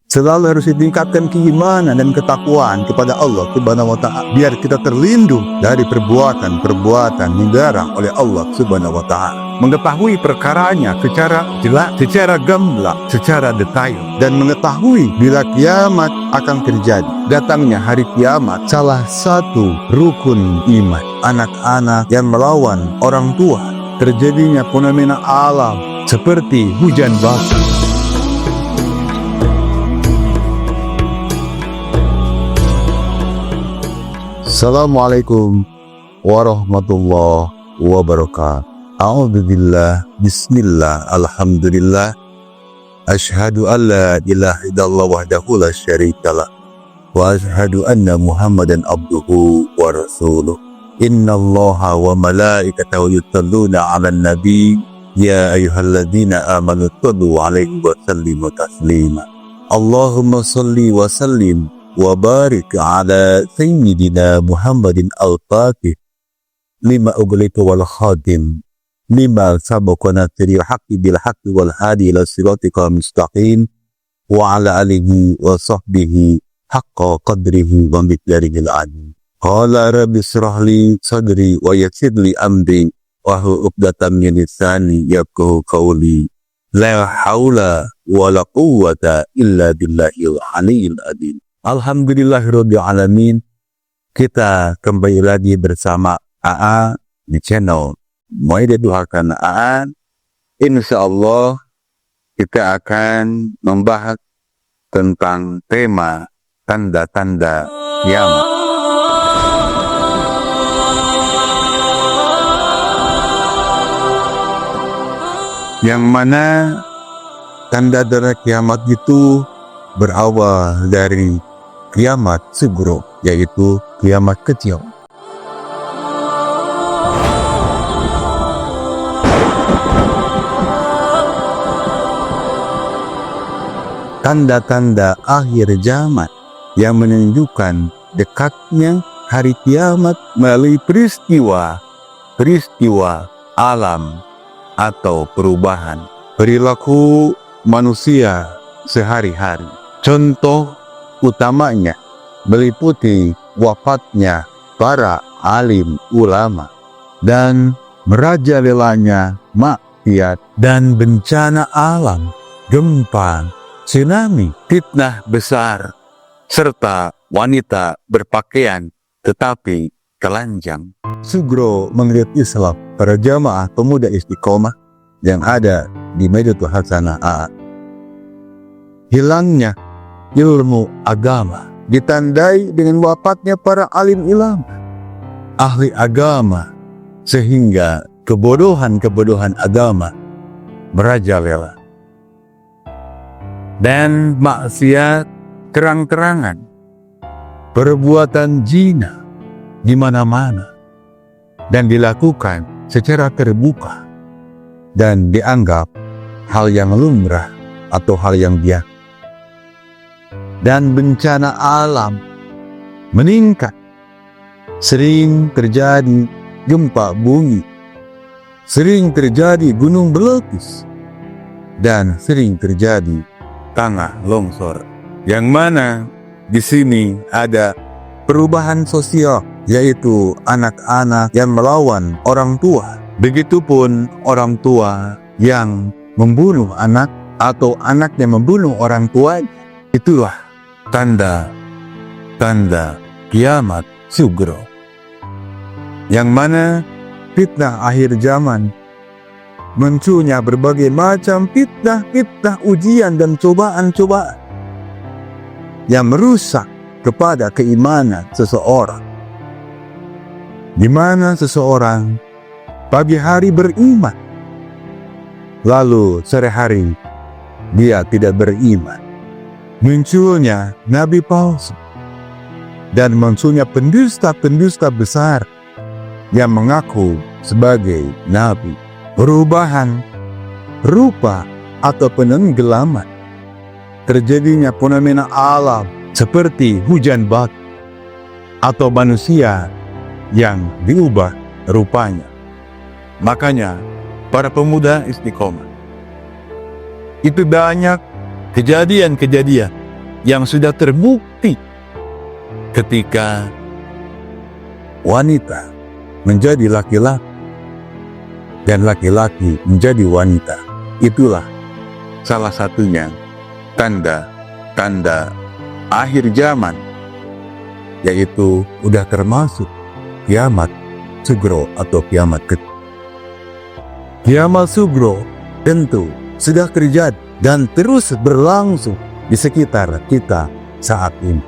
Selalu harus ditingkatkan keimanan dan ketakwaan kepada Allah Subhanahu wa Ta'ala, biar kita terlindung dari perbuatan-perbuatan yang dilarang oleh Allah Subhanahu wa Ta'ala. Mengetahui perkaranya secara jelas, secara gamblang, secara detail, dan mengetahui bila kiamat akan terjadi. Datangnya hari kiamat salah satu rukun iman. Anak-anak yang melawan orang tua, terjadinya fenomena alam seperti hujan batu. Assalamualaikum warahmatullahi wabarakatuh. A'udzubillah, bismillah, alhamdulillah, asyhadu an la ilaha illallah wahdahu la syarikalah, wa asyhadu anna Muhammadan abduhu wa rasuluh. Innallaha wa malaikatahu yusholluna 'alan nabi, ya ayyuhalladzina amanu shollu 'alaihi wa sallimu taslima. Allahumma sholli wa sallim wa barik ala sayyidina Muhammadin al-Fatih lima ughliqa wal khatim lima sabaqa nasiril haqqi bil haqqi wal hadi ila siratikal mustaqim wa ala alihi wa sahbihi haqqa qadrihi wa miqdarihil azim. Qala rabbi shrah li sadri wa yassir li amri wahlul 'uqdatam min lisani yafqahu qawli. La haula wa la quwwata illa billahil aliyyil azim. Alhamdulillahirabbil alamin. Kita kembali lagi bersama AA di channel Maidatul Haqqan AA. Insyaallah kita akan membahas tentang tema tanda-tanda kiamat. Yang mana tanda-tanda kiamat itu berawal dari kiamat sugro, yaitu kiamat kecil. Tanda-tanda akhir zaman yang menunjukkan dekatnya hari kiamat melalui peristiwa alam atau perubahan perilaku manusia sehari-hari. Contoh utamanya meliputi wafatnya para alim ulama dan merajalelanya maksiat dan bencana alam, gempa, tsunami, fitnah besar, serta wanita berpakaian tetapi telanjang. Sugro menurut Islam, para jamaah pemuda istiqomah yang ada di Maidatul Haqqan AA, hilangnya ilmu agama ditandai dengan wafatnya para alim ilmu, ahli agama, sehingga kebodohan agama merajalela dan maksiat terang-terangan, perbuatan zina di mana-mana dan dilakukan secara terbuka dan dianggap hal yang lumrah atau hal yang biasa. Dan bencana alam meningkat, sering terjadi gempa bumi, sering terjadi gunung meletus, dan sering terjadi tanah longsor. Yang mana di sini ada perubahan sosial, yaitu anak-anak yang melawan orang tua. Begitupun orang tua yang membunuh anak atau anak yang membunuh orang tua. Itulah tanda kiamat sugro, yang mana fitnah akhir zaman, munculnya berbagai macam fitnah, ujian dan cobaan-cobaan yang merusak kepada keimanan seseorang, di mana seseorang pagi hari beriman, lalu sore hari dia tidak beriman. Munculnya nabi palsu dan munculnya pendusta besar yang mengaku sebagai nabi. Perubahan rupa atau penenggelaman, terjadinya fenomena alam seperti hujan batu atau manusia yang diubah rupanya. Makanya para pemuda istiqomah itu banyak kejadian-kejadian yang sudah terbukti ketika wanita menjadi laki-laki dan laki-laki menjadi wanita. Itulah salah satunya tanda-tanda akhir zaman, yaitu udah termasuk kiamat sugro atau kiamat kecil. Kiamat sugro tentu sudah terjadi dan terus berlangsung di sekitar kita saat ini.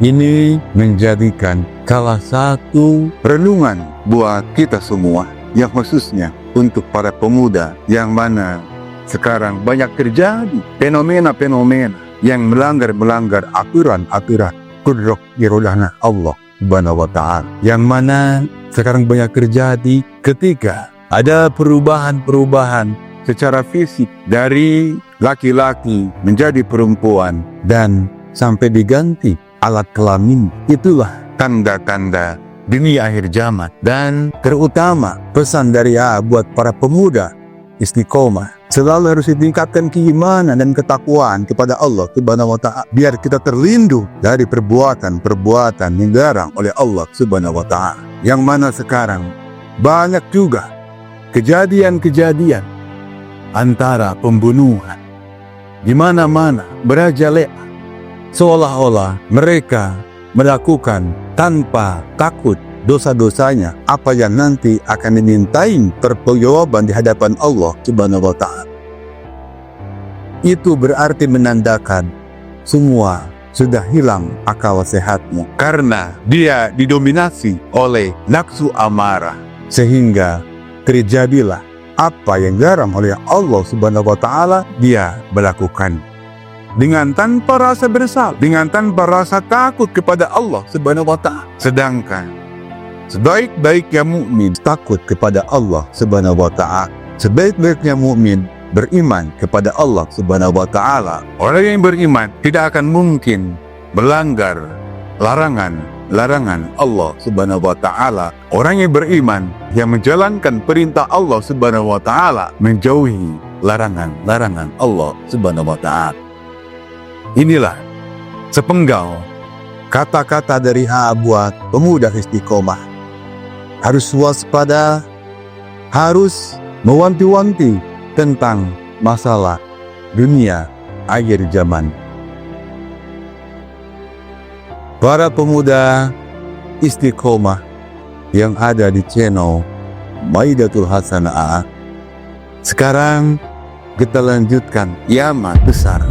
Ini menjadikan salah satu renungan buat kita semua, yang khususnya untuk para pemuda yang mana sekarang banyak terjadi fenomena-fenomena yang melanggar aturan-aturan kudrat iradahnya Allah Subhanahu wa Ta'ala, yang mana sekarang banyak terjadi ketika ada perubahan-perubahan secara fisik dari laki-laki menjadi perempuan dan sampai diganti alat kelamin. Itulah tanda-tanda dini akhir zaman, dan terutama pesan dari buat para pemuda istiqomah, selalu harus ditingkatkan keimanan dan ketakwaan kepada Allah Subhanahu wa Ta'ala, biar kita terlindung dari perbuatan-perbuatan yang dilarang oleh Allah Subhanahu wa Ta'ala, yang mana sekarang banyak juga kejadian-kejadian antara pembunuhan di mana-mana merajalela, seolah-olah mereka melakukan tanpa takut dosa-dosanya apa yang nanti akan dimintai pertanggungjawaban di hadapan Allah Subhanahu wa Ta'ala. Itu berarti menandakan semua sudah hilang akal sehatnya, karena dia didominasi oleh nafsu amarah, sehingga terjadilah apa yang dilarang oleh Allah Subhanahu wa Ta'ala dia melakukan dengan tanpa rasa bersalah, dengan tanpa rasa takut kepada Allah Subhanahu wa Ta'ala. Sedangkan sebaik-baiknya mukmin takut kepada Allah Subhanahu wa Ta'ala, sebaik-baiknya mukmin beriman kepada Allah Subhanahu wa Ta'ala. Orang yang beriman tidak akan mungkin melanggar larangan Allah Subhanahu wa Ta'ala. Orang yang beriman yang menjalankan perintah Allah Subhanahu wa Ta'ala, menjauhi larangan Allah Subhanahu wa Ta'ala. Inilah sepenggal kata-kata dari buat pemuda istiqomah. Harus waspada, harus mewanti-wanti tentang masalah dunia akhir zaman. Para pemuda istiqomah yang ada di channel Maidatul Hasanah, sekarang kita lanjutkan kiamat besar.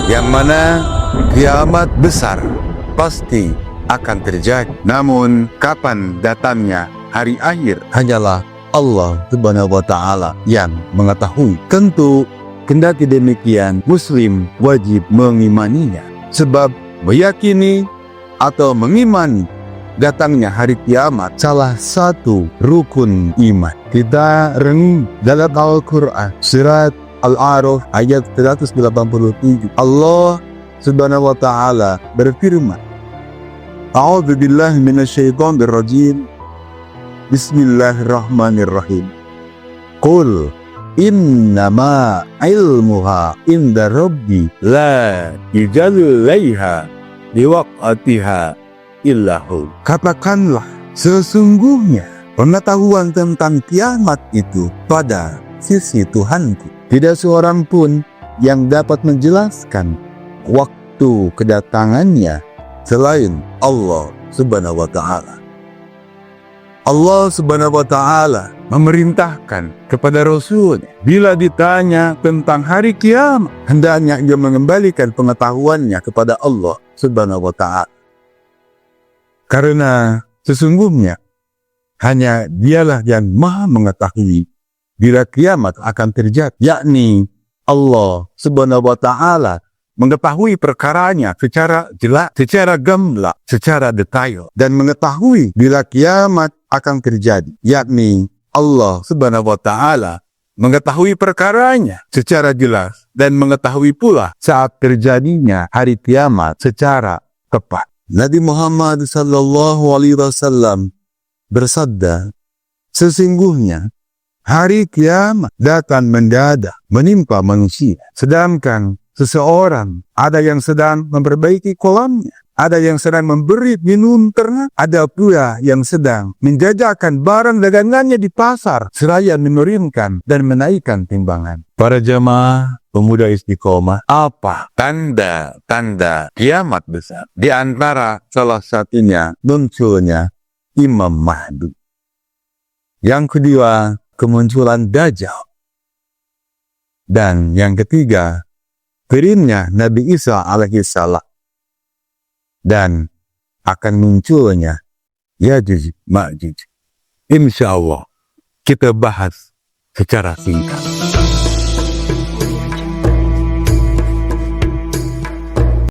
Yang mana kiamat besar pasti akan terjadi. Namun kapan datangnya hari akhir hanyalah Allah Subhanahu wa Ta'ala yang mengetahui. Tentu kendati demikian, Muslim wajib mengimaninya, sebab meyakini atau mengimani datangnya hari kiamat salah satu rukun iman. Kita renung dalam Al-Quran surat Al-A'raf ayat 187. Allah Subhanahu wa Ta'ala berfirman, A'udzu billahi minasyaitonir rajim. Bismillahirrahmanirrahim. Qul innama ilmuha inda rabbi la yajallaiha liwaqatiha illahu. Katakanlah, sesungguhnya pengetahuan tentang kiamat itu pada sisi Tuhanku. Tidak seorang pun yang dapat menjelaskan waktu kedatangannya selain Allah Subhanahu wa Ta'ala. Allah Subhanahu wa Ta'ala memerintahkan kepada Rasul, bila ditanya tentang hari kiamat, hendaknya ia mengembalikan pengetahuannya kepada Allah Subhanahu wa Ta'ala. Karena sesungguhnya hanya Dialah yang Maha mengetahui bila kiamat akan terjadi, yakni Allah Subhanahu wa Ta'ala mengetahui perkaranya secara jelas, secara gamblang, secara detail, dan mengetahui bila kiamat akan terjadi, yakni Allah Subhanahu wa Ta'ala mengetahui perkaranya secara jelas dan mengetahui pula saat terjadinya hari kiamat secara tepat. Nabi Muhammad sallallahu alaihi wasallam bersabda, Sesungguhnya hari kiamat datang mendadak menimpa manusia. Sedangkan seseorang ada yang sedang memperbaiki kolamnya, ada yang sedang memberi minum ternak, ada pula yang sedang menjajakan barang dagangannya di pasar seraya menurunkan dan menaikkan timbangan. Para jamaah pemuda istiqomah, apa tanda-tanda kiamat besar? Di antara salah satunya munculnya Imam Mahdi. Yang kedua, kemunculan Dajjal. Dan yang ketiga, turunnya Nabi Isa alaihissalam. Dan akan munculnya Ya'juj Ma'juj. Insya Allah kita bahas secara singkat.